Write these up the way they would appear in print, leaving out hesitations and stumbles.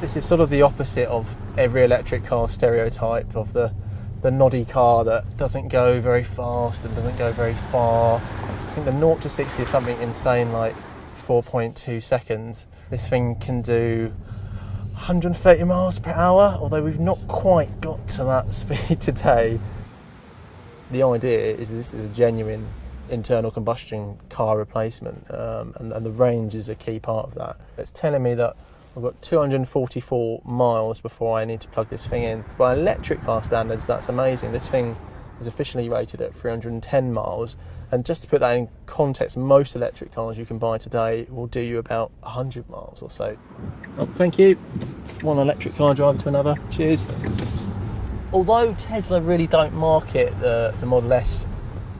This is sort of the opposite of every electric car stereotype of the noddy car that doesn't go very fast and doesn't go very far. I think the 0 to 60 is something insane like 4.2 seconds. This thing can do 130 miles per hour, although we've not quite got to that speed today. The idea is this is a genuine internal combustion car replacement, and the range is a key part of that. It's telling me that I've got 244 miles before I need to plug this thing in. By electric car standards, that's amazing. This thing is officially rated at 310 miles. And just to put that in context, most electric cars you can buy today will do you about 100 miles or so. Oh, thank you. One electric car driver to another. Cheers. Although Tesla really don't market the Model S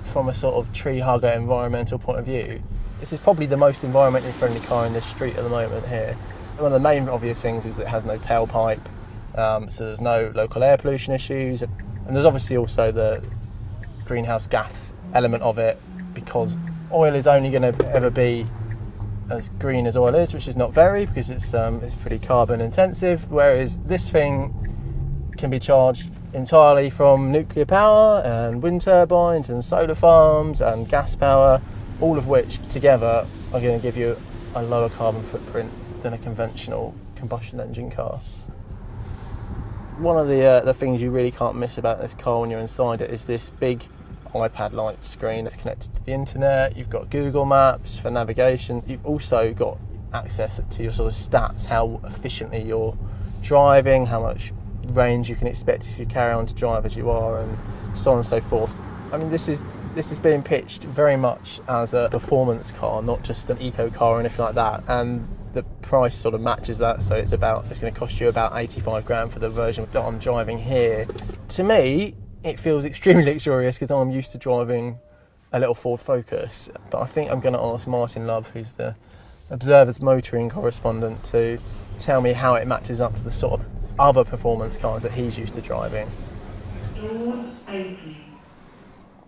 from a sort of tree hugger environmental point of view, this is probably the most environmentally friendly car in this street at the moment here. One of the main obvious things is that it has no tailpipe, so there's no local air pollution issues, and there's obviously also the greenhouse gas element of it, because oil is only going to ever be as green as oil is, which is not very, because it's pretty carbon intensive, whereas this thing can be charged entirely from nuclear power and wind turbines and solar farms and gas power, all of which together are going to give you a lower carbon footprint than a conventional combustion engine car. One of the things you really can't miss about this car when you're inside it is this big iPad-like screen that's connected to the internet. You've got Google Maps for navigation. You've also got access to your sort of stats, how efficiently you're driving, how much range you can expect if you carry on to drive as you are, and so on and so forth. I mean, this is being pitched very much as a performance car, not just an eco car or anything like that, and the price sort of matches that. So it's going to cost you about 85 grand for the version that I'm driving here. To me, it feels extremely luxurious because I'm used to driving a little Ford Focus, but I think I'm going to ask Martin Love, who's the Observer's motoring correspondent, to tell me how it matches up to the sort of other performance cars that he's used to driving. Doors open.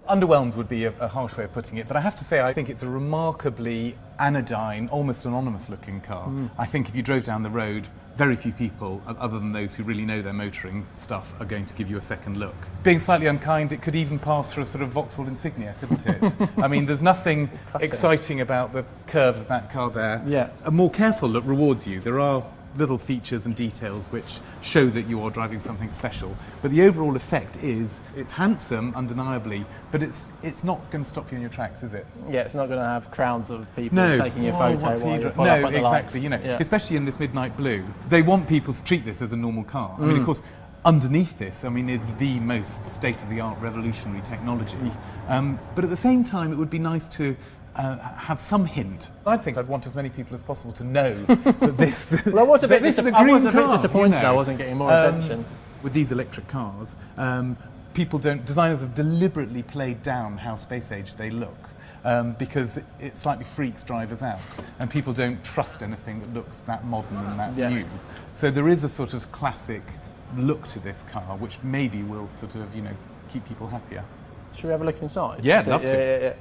Underwhelmed would be a harsh way of putting it, but I have to say I think it's a remarkably anodyne, almost anonymous looking car. I think if you drove down the road, very few people, other than those who really know their motoring stuff, are going to give you a second look. Being slightly unkind, it could even pass for a sort of Vauxhall Insignia, couldn't it? I mean, there's nothing exciting about the curve of that car there. Yeah. A more careful look rewards you. There are little features and details which show that you are driving something special, but the overall effect is it's handsome, undeniably, but it's not going to stop you in your tracks, is it? Yeah, it's not going to have crowds of people taking your photo while you pull no, up at the exactly. lights. You know, especially in this midnight blue, they want people to treat this as a normal car. I mean, of course, underneath this, I mean, is the most state-of-the-art revolutionary technology, but at the same time, it would be nice to have some hint. I think I'd want as many people as possible to know that this. Well, I was a bit car, disappointed you know. I wasn't getting more attention. With these electric cars, designers have deliberately played down how space age they look, because it slightly freaks drivers out, and people don't trust anything that looks that modern and that new. So there is a sort of classic look to this car, which maybe will sort of, keep people happier. Should we have a look inside? Yeah, I'd love to. Yeah.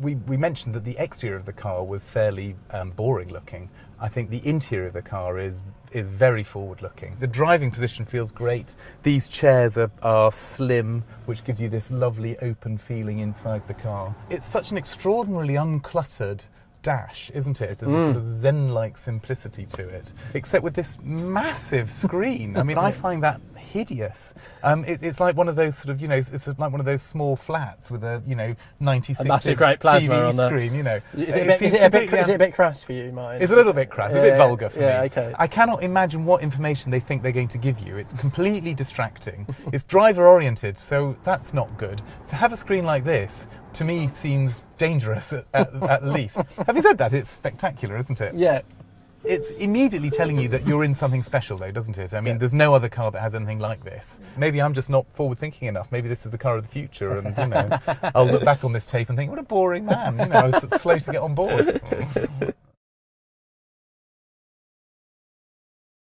We mentioned that the exterior of the car was fairly boring looking. I think the interior of the car is very forward looking. The driving position feels great. These chairs are slim, which gives you this lovely open feeling inside the car. It's such an extraordinarily uncluttered dash, isn't it? There's a sort of zen-like simplicity to it, except with this massive screen. I mean, I find that hideous. It's like one of those sort of, it's like one of those small flats with a, 96-inch massive great plasma TV on the screen, Is it a bit crass for you, Martin? It's a little bit crass, a bit vulgar for me. Okay. I cannot imagine what information they think they're going to give you. It's completely distracting. It's driver-oriented, so that's not good. So have a screen like this, to me, seems dangerous at least. Having said that, it's spectacular, isn't it? Yeah. It's immediately telling you that you're in something special, though, doesn't it? I mean, there's no other car that has anything like this. Maybe I'm just not forward-thinking enough. Maybe this is the car of the future, and, I'll look back on this tape and think, what a boring man. I was slow to get on board.